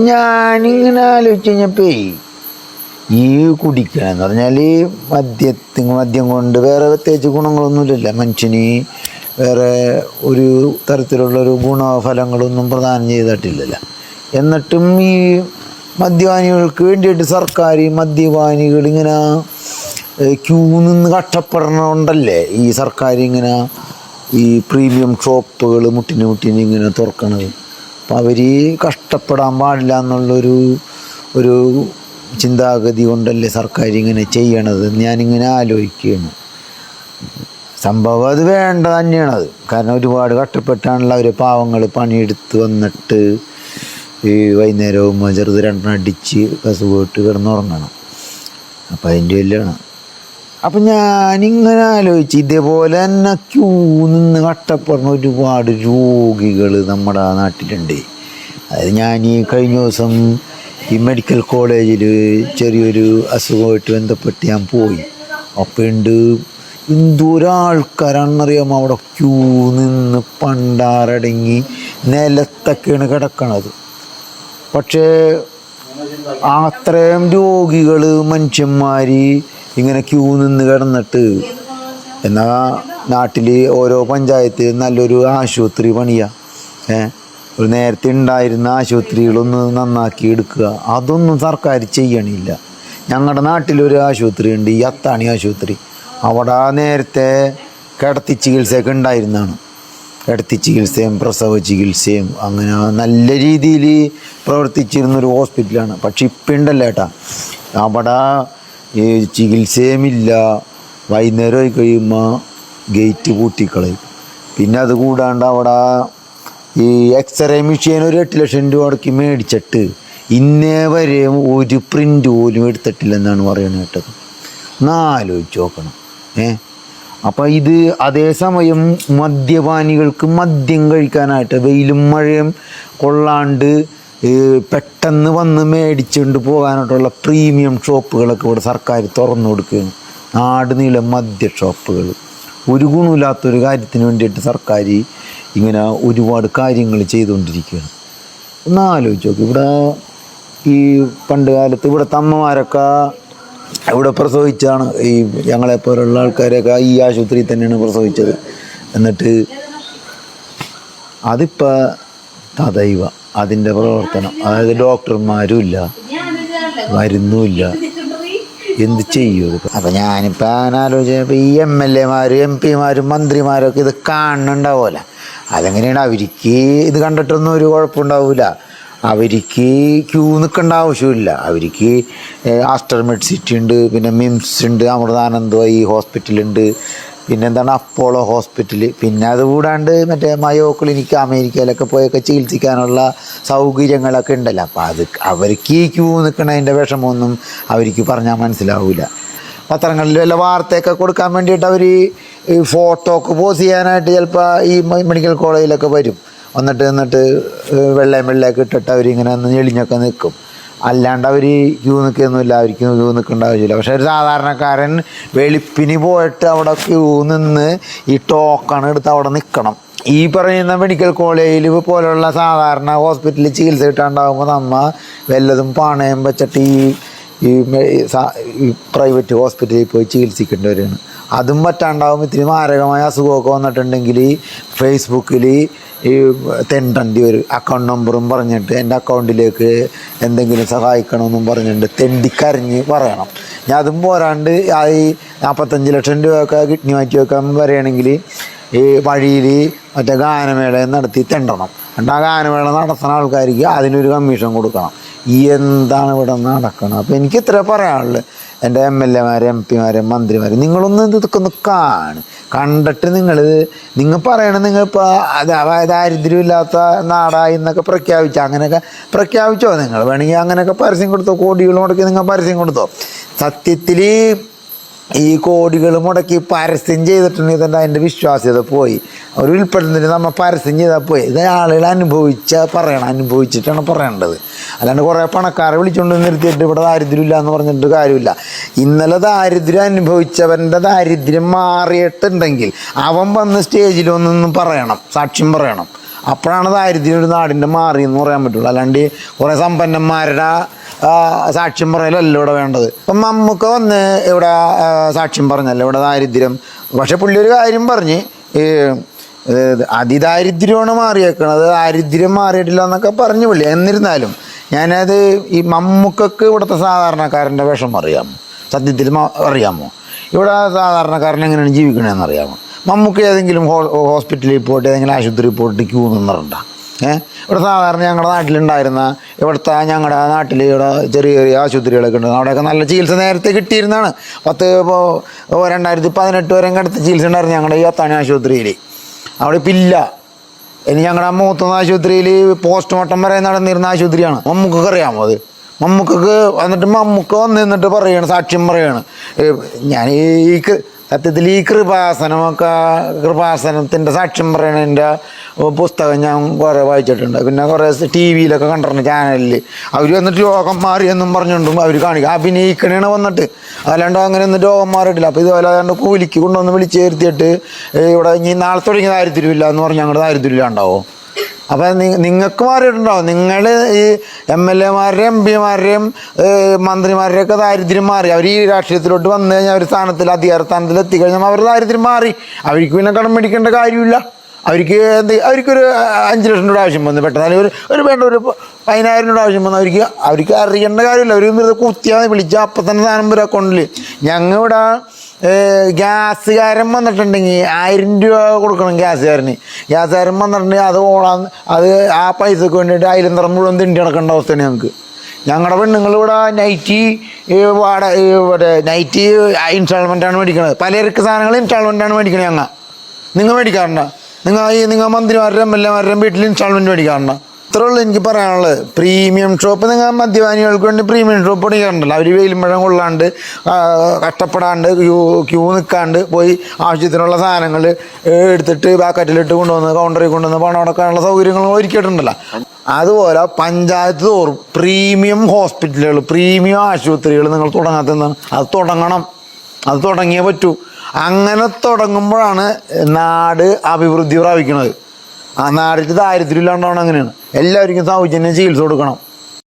ഞാനിങ്ങനെ ആലോചിച്ച് കഴിഞ്ഞപ്പോ ഈ കുടിക്കണമെന്ന് പറഞ്ഞാൽ മദ്യം കൊണ്ട് വേറെ പ്രത്യേകിച്ച് ഗുണങ്ങളൊന്നുമില്ലല്ലോ മനുഷ്യന്. വേറെ ഒരു തരത്തിലുള്ളൊരു ഗുണഫലങ്ങളൊന്നും പ്രദാനം ചെയ്തിട്ടില്ലല്ലോ. എന്നിട്ടും ഈ മദ്യപാനികൾക്ക് വേണ്ടിയിട്ട് സർക്കാർ മദ്യപാനികൾ ഇങ്ങനെ ക്യൂ നിന്ന് കഷ്ടപ്പെടണമുണ്ടല്ലേ ഈ സർക്കാർ ഇങ്ങനെ ഈ പ്രീമിയം ഷോപ്പുകൾ മുട്ടിന് ഇങ്ങനെ തുറക്കണത്. അപ്പം അവർ കഷ്ടപ്പെടാൻ പാടില്ല ഒരു ചിന്താഗതി കൊണ്ടല്ലേ സർക്കാർ ഇങ്ങനെ ചെയ്യണത്. ഞാനിങ്ങനെ ആലോചിക്കുകയാണ്. സംഭവം അത് വേണ്ട തന്നെയാണത്. കാരണം ഒരുപാട് കഷ്ടപ്പെട്ടാണല്ലോ അവർ പാവങ്ങൾ പണിയെടുത്ത് വന്നിട്ട് ഈ വൈകുന്നേരവും ചെറുത് രണ്ടെണ്ണം അടിച്ച് ബസ് പോയിട്ട് കിടന്നുറങ്ങണം. അപ്പം അതിൻ്റെ എല്ലാം. അപ്പം ഞാനിങ്ങനെ ആലോചിച്ച് ഇതേപോലെ തന്നെ ക്യൂ നിന്ന് കഷ്ടപ്പെടുന്ന ഒരുപാട് രോഗികൾ നമ്മുടെ നാട്ടിലുണ്ട്. അതായത് ഞാൻ ഈ കഴിഞ്ഞ ദിവസം ഈ മെഡിക്കൽ കോളേജിൽ ചെറിയൊരു അസുഖമായിട്ട് ബന്ധപ്പെട്ട് ഞാൻ പോയി. അപ്പോൾ ഉണ്ട് എന്തോരാൾക്കാരാണെന്നറിയാമോ അവിടെ ക്യൂ നിന്ന് പണ്ടാറടങ്ങി നിലത്തൊക്കെയാണ് കിടക്കണത്. പക്ഷേ അത്രയും രോഗികൾ മനുഷ്യന്മാർ ഇങ്ങനെ ക്യൂ നിന്ന് കിടന്നിട്ട് എന്നാൽ നാട്ടിൽ ഓരോ പഞ്ചായത്തിൽ നല്ലൊരു ആശുപത്രി പണിയുക, ഒരു നേരത്തെ ഉണ്ടായിരുന്ന ആശുപത്രികളൊന്ന് നന്നാക്കി എടുക്കുക, അതൊന്നും സർക്കാർ ചെയ്യണില്ല. ഞങ്ങളുടെ നാട്ടിലൊരു ആശുപത്രി ഉണ്ട്, ഈ അത്താണി ആശുപത്രി. അവിടെ നേരത്തെ കിടത്തി ചികിത്സയൊക്കെ ഉണ്ടായിരുന്നതാണ്. കിടത്തി ചികിത്സയും പ്രസവ ചികിത്സയും അങ്ങനെ നല്ല രീതിയിൽ പ്രവർത്തിച്ചിരുന്നൊരു ഹോസ്പിറ്റലാണ്. പക്ഷെ ഇപ്പം ഉണ്ടല്ലോ ഏട്ടാ, അവിടെ ഈ ചികിത്സയുമില്ല. വൈകുന്നേരം ആയി കഴിയുമ്പോൾ ഗേറ്റ് പൂട്ടിക്കളയും. പിന്നെ അത് കൂടാണ്ട് അവിടെ ഈ എക്സ്റേ മെഷീൻ ഒരു 8 ലക്ഷം രൂപ അടക്കി മേടിച്ചിട്ട് ഇന്നേ വരെ ഒരു പ്രിൻ്റ് പോലും എടുത്തിട്ടില്ലെന്നാണ് പറയുന്നത് കേട്ടത്. എന്നാലോചിച്ച് നോക്കണം. അപ്പം ഇത് അതേസമയം മദ്യപാനികൾക്ക് മദ്യം കഴിക്കാനായിട്ട് വെയിലും മഴയും കൊള്ളാണ്ട് പെട്ടെന്ന് വന്ന് മേടിച്ചുകൊണ്ട് പോകാനായിട്ടുള്ള പ്രീമിയം ഷോപ്പുകളൊക്കെ ഇവിടെ സർക്കാർ തുറന്നു കൊടുക്കുകയാണ്. നാട് നീളം മദ്യ ഷോപ്പുകൾ. ഒരു ഗുണമില്ലാത്തൊരു കാര്യത്തിന് വേണ്ടിയിട്ട് സർക്കാർ ഇങ്ങനെ ഒരുപാട് കാര്യങ്ങൾ ചെയ്തുകൊണ്ടിരിക്കുകയാണ്. ഒന്ന് ആലോചിച്ച് നോക്ക്. ഇവിടെ ഈ പണ്ട് കാലത്ത് ഇവിടുത്തെ അമ്മമാരൊക്കെ ഇവിടെ പ്രസവിച്ചാണ്. ഈ ഞങ്ങളെപ്പോലുള്ള ആൾക്കാരൊക്കെ ഈ ആശുപത്രിയിൽ തന്നെയാണ് പ്രസവിച്ചത്. എന്നിട്ട് അതിപ്പോൾ തദൈവ അതിൻ്റെ പ്രവർത്തനം. അതായത് ഡോക്ടർമാരും ഇല്ല, മരുന്നുമില്ല, എന്ത് ചെയ്യും? അപ്പം ഞാനിപ്പോൾ ആലോചിച്ചപ്പോൾ ഈ MLA-മാരും MP-മാരും മന്ത്രിമാരൊക്കെ ഇത് കാണുന്നുണ്ടാവുമല്ലോ. അതെങ്ങനെയാണ്? അവർക്ക് ഇത് കണ്ടിട്ടൊന്നും ഒരു കുഴപ്പമുണ്ടാവില്ല. അവർക്ക് ക്യൂ നിൽക്കേണ്ട ആവശ്യമില്ല. അവർക്ക് ആസ്റ്റർ മെഡ്സിറ്റി ഉണ്ട്, പിന്നെ മിംസ് ഉണ്ട്, അമൃതാനന്ദ ഹോസ്പിറ്റലുണ്ട്, പിന്നെ എന്താണ് അപ്പോളോ ഹോസ്പിറ്റൽ, പിന്നെ അതുകൂടാണ്ട് മറ്റേ മയോ ക്ലിനിക്ക് അമേരിക്കയിലൊക്കെ പോയൊക്കെ ചികിത്സിക്കാനുള്ള സൗകര്യങ്ങളൊക്കെ ഉണ്ടല്ലോ. അപ്പോൾ അവർക്ക് ഈ ക്യൂ നിൽക്കണതിൻ്റെ വിഷമമൊന്നും അവർക്ക് പറഞ്ഞാൽ മനസ്സിലാവില്ല. പത്രങ്ങളിൽ വല്ല വാർത്തയൊക്കെ കൊടുക്കാൻ വേണ്ടിയിട്ട് അവർ ഫോട്ടോ ഒക്കെ പോസ്റ്റ് ചെയ്യാനായിട്ട് ചിലപ്പോൾ ഈ മെഡിക്കൽ കോളേജിലൊക്കെ വരും. എന്നിട്ട് വെള്ളയൊക്കെ ഇട്ടിട്ട് അവരിങ്ങനെ ഞെളിഞ്ഞൊക്കെ നിൽക്കും. അല്ലാണ്ട് അവർ ക്യൂ നിൽക്കുകയൊന്നുമില്ല. അവർക്ക് ക്യൂ നിൽക്കേണ്ട ആവശ്യമില്ല. പക്ഷേ ഒരു സാധാരണക്കാരൻ വെളുപ്പിന് പോയിട്ട് അവിടെ ക്യൂ നിന്ന് ഈ ടോക്കൺ എടുത്ത് അവിടെ നിൽക്കണം. ഈ പറയുന്ന മെഡിക്കൽ കോളേജിൽ പോലുള്ള സാധാരണ ഹോസ്പിറ്റലിൽ ചികിത്സ കിട്ടാണ്ടാകുമ്പോൾ വല്ലതും പണയം വെച്ചിട്ട് ഈ പ്രൈവറ്റ് ഹോസ്പിറ്റലിൽ പോയി ചികിത്സിക്കേണ്ടവരാണ്. അതും പറ്റാണ്ടാവും. ഇത്തിരി മാരകമായ അസുഖമൊക്കെ വന്നിട്ടുണ്ടെങ്കിൽ ഫേസ്ബുക്കിൽ ഈ തെണ്ടേണ്ടി വരും. അക്കൗണ്ട് നമ്പറും പറഞ്ഞിട്ട് എൻ്റെ അക്കൗണ്ടിലേക്ക് എന്തെങ്കിലും സഹായിക്കണമെന്നും പറഞ്ഞിട്ട് തെണ്ടിക്കരഞ്ഞ് പറയണം. ഞാൻ അതും പോരാണ്ട് ഈ 45 ലക്ഷം രൂപയൊക്കെ കിഡ്നി മാറ്റി വെക്കാൻ പറയുകയാണെങ്കിൽ ഈ വഴിയിൽ മറ്റേ ഗാനമേള നടത്തി തെണ്ടണം. എന്നിട്ട് ആ ഗാനമേള നടത്തുന്ന ആൾക്കാർക്ക് അതിനൊരു കമ്മീഷൻ കൊടുക്കണം. എന്താണ് ഇവിടെ നടക്കണം? അപ്പോൾ എനിക്ക് ഇത്ര പറയാനുള്ളത്. എൻ്റെ MLA-മാർ, MP-മാർ, മന്ത്രിമാർ, നിങ്ങളൊന്ന് ഇതൊക്കെ ഒന്ന് കണ്ടിട്ട് നിങ്ങൾ പറയണം. നിങ്ങളിപ്പോൾ ദാരിദ്ര്യമില്ലാത്ത നാടായി എന്നൊക്കെ അങ്ങനെയൊക്കെ പ്രഖ്യാപിച്ചോ. നിങ്ങൾ വേണമെങ്കിൽ അങ്ങനെയൊക്കെ പരസ്യം കൊടുത്തോ. കോടികൾ മുടക്കി നിങ്ങൾ പരസ്യം കൊടുത്തോ. സത്യത്തിൽ ഈ കോടികൾ മുടക്കി പരസ്യം ചെയ്തിട്ടുണ്ടെങ്കിൽ തന്നെ അതിൻ്റെ വിശ്വാസ്യത പോയി. ഒരു ഉൽപ്പന്നത്തിന് നമ്മൾ പരസ്യം ചെയ്താൽ പോയി. ഇത് ആളുകൾ അനുഭവിച്ചിട്ടാണ് പറയേണ്ടത്. അല്ലാണ്ട് കുറേ പണക്കാരെ വിളിച്ചുകൊണ്ട് നിർത്തിയിട്ട് ഇവിടെ ദാരിദ്ര്യമില്ല എന്ന് പറഞ്ഞിട്ട് കാര്യമില്ല. ഇന്നലെ ദാരിദ്ര്യം അനുഭവിച്ചവൻ്റെ ദാരിദ്ര്യം മാറിയിട്ടുണ്ടെങ്കിൽ അവൻ വന്ന് സ്റ്റേജിൽ ഒന്നും പറയണം, സാക്ഷ്യം പറയണം. അപ്പോഴാണ് ദാരിദ്ര്യം ഒരു നാടിൻ്റെ മാറിയെന്ന് പറയാൻ പറ്റുള്ളൂ. അല്ലാണ്ട് കുറേ സമ്പന്നന്മാരുടെ സാക്ഷ്യം പറയലല്ല ഇവിടെ വേണ്ടത്. ഇപ്പം മമ്മൂക്ക വന്ന് ഇവിടെ സാക്ഷ്യം പറഞ്ഞല്ലോ ഇവിടെ ദാരിദ്ര്യം. പക്ഷെ പുള്ളി ഒരു കാര്യം പറഞ്ഞ് ഈ അതിദാരിദ്ര്യമാണ് മാറിയേക്കണത്, ദാരിദ്ര്യം മാറിയിട്ടില്ല എന്നൊക്കെ പറഞ്ഞു പുള്ളി. എന്നിരുന്നാലും ഞാനത് ഈ മമ്മൂക്കക്ക് ഇവിടുത്തെ സാധാരണക്കാരൻ്റെ വിഷം അറിയാമോ? സത്യത്തിൽ അറിയാമോ? ഇവിടെ സാധാരണക്കാരൻ എങ്ങനെയാണ് ജീവിക്കണമെന്ന് അറിയാമോ? മമ്മൂക്ക ഏതെങ്കിലും ഹോസ്പിറ്റലിൽ പോയിട്ട് ഏതെങ്കിലും ആശുപത്രിയിൽ പോയിട്ട് ക്യൂ നിന്നിട്ടുണ്ടോ? ഇവിടെ സാധാരണ ഞങ്ങളുടെ നാട്ടിലുണ്ടായിരുന്ന ഇവിടുത്തെ ഞങ്ങളുടെ നാട്ടിൽ ഇവിടെ ചെറിയ ചെറിയ ആശുപത്രികളൊക്കെ ഉണ്ട്. അവിടെയൊക്കെ നല്ല ചികിത്സ നേരത്തെ കിട്ടിയിരുന്നതാണ്. 2018 വരെ അടുത്ത ചികിത്സ ഉണ്ടായിരുന്നു ഞങ്ങളുടെ ഈ അത്താണി ആശുപത്രിയിൽ. അവിടെ ഇപ്പം ഇല്ല. ഇനി ഞങ്ങളുടെ മൂത്തുന്ന ആശുപത്രിയിൽ പോസ്റ്റ്മോർട്ടം വരെ നടന്നിരുന്ന ആശുപത്രിയാണ്. മമ്മൂക്കൊക്കെ അറിയാമോ അത്? മമ്മൂക്കൊക്കെ എന്നിട്ട് മമ്മൂക്ക വന്ന് നിന്നിട്ട് പറയാണ്, സാക്ഷ്യം പറയാണ്. ഞാൻ ഈ സത്യത്തിൽ ഈ കൃപാസനത്തിൻ്റെ സാക്ഷ്യം പറയണതിൻ്റെ പുസ്തകം ഞാൻ കുറേ വായിച്ചിട്ടുണ്ട്. പിന്നെ കുറേ ടി വിയിലൊക്കെ കണ്ടിട്ടുണ്ട്, ചാനലിൽ. അവർ വന്നിട്ട് രോഗം മാറിയെന്നും പറഞ്ഞുകൊണ്ടും അവർ കാണിക്കും, അഭിനയിക്കണേണ് വന്നിട്ട്. അല്ലാണ്ട് അങ്ങനെ ഒന്നും രോഗം മാറിയിട്ടില്ല. അപ്പോൾ ഇതുപോലെ അല്ലാണ്ട് കൂലിക്ക് കൊണ്ടുവന്ന് വിളിച്ച് വരുത്തിയിട്ട് ഇവിടെ ഇനി നാളെ തുടങ്ങി ദാരിദ്ര്യമില്ല എന്ന് പറഞ്ഞ് ഞങ്ങളുടെ ദാരിദ്ര്യമില്ല ഉണ്ടാവും. അപ്പം നിങ്ങൾക്ക് മാറിയിട്ടുണ്ടാവും. നിങ്ങൾ ഈ MLA-മാരുടെയും MP-മാരുടെയും മന്ത്രിമാരുടെയൊക്കെ ദാരിദ്ര്യം മാറി. അവർ ഈ രാഷ്ട്രീയത്തിലോട്ട് വന്നു കഴിഞ്ഞാൽ ഒരു സ്ഥാനത്തിൽ അധികാര സ്ഥാനത്തിൽ എത്തിക്കഴിഞ്ഞാൽ അവരുടെ ദാരിദ്ര്യം മാറി. അവർക്ക് പിന്നെ കടം മേടിക്കേണ്ട കാര്യമില്ല. അവർക്കൊരു 5 ലക്ഷം രൂപ ആവശ്യം വന്നു പെട്ടെന്ന്, അല്ലെങ്കിൽ ഒരു വേണ്ട ഒരു 10,000 രൂപ ആവശ്യം വന്നു. അവർക്ക് അറിയേണ്ട കാര്യമില്ല. അവർ കുത്തിയാൽ വിളിച്ചാൽ അപ്പം തന്നെ സാധനം വരും അക്കൗണ്ടിൽ. ഞങ്ങളിവിടെ ഗ്യാസുകാരൻ വന്നിട്ടുണ്ടെങ്കിൽ 1000 രൂപ കൊടുക്കണം ഗ്യാസുകാരന്. ഗ്യാസുകാരൻ വന്നിട്ടുണ്ടെങ്കിൽ അത് ആ പൈസക്ക് വേണ്ടിയിട്ട് അയലന്തരം മുഴുവൻ തിണ്ടി നടക്കേണ്ട അവസ്ഥയാണ് ഞങ്ങൾക്ക്. ഞങ്ങളുടെ പെണ്ണുങ്ങളിവിടെ നൈറ്റി നൈറ്റി ഇൻസ്റ്റാൾമെൻറ്റാണ് മേടിക്കണത്. പലചരക്ക് സാധനങ്ങൾ ഇൻസ്റ്റാൾമെൻറ്റാണ് മേടിക്കണത്. നിങ്ങൾ മേടിക്കാറുണ്ടോ? നിങ്ങൾ മന്ത്രിമാരുടെയും MLA-മാരുടെയും വീട്ടിൽ ഇൻസ്റ്റാൾമെൻറ്റ് മേടിക്കാറുണ്ടോ? ഇത്രേ ഉള്ളൂ എനിക്ക് പറയാനുള്ളത്. പ്രീമിയം ഷോപ്പ് നിങ്ങൾ മദ്യപാനികൾക്ക് വേണ്ടി പ്രീമിയം ഷോപ്പ് മേടിക്കാറുണ്ടല്ലോ. അവർ വെയിലും മഴ കൊള്ളാണ്ട് കഷ്ടപ്പെടാണ്ട് ക്യൂ നിൽക്കാണ്ട് പോയി ആവശ്യത്തിനുള്ള സാധനങ്ങൾ എടുത്തിട്ട് ബാക്കറ്റിലിട്ട് കൊണ്ടുവന്ന് കൗണ്ടറിൽ കൊണ്ടുവന്ന് പണം അടക്കാനുള്ള സൗകര്യങ്ങൾ ഒരുക്കിയിട്ടുണ്ടല്ലോ. അതുപോലെ പഞ്ചായത്ത് തോറും പ്രീമിയം ഹോസ്പിറ്റലുകൾ, പ്രീമിയം ആശുപത്രികൾ നിങ്ങൾ തുടങ്ങാത്തതാണ്. അത് തുടങ്ങണം. അത് തുടങ്ങിയേ പറ്റൂ. അങ്ങനെ തുടങ്ങുമ്പോഴാണ് നാട് അഭിവൃദ്ധി പ്രാപിക്കുന്നത്. ആ നാടിൻ്റെ ദാരിദ്ര്യം ഇല്ലാണ്ടാവണം. അങ്ങനെയാണ് എല്ലാവർക്കും സൗജന്യ ചികിത്സ കൊടുക്കണം.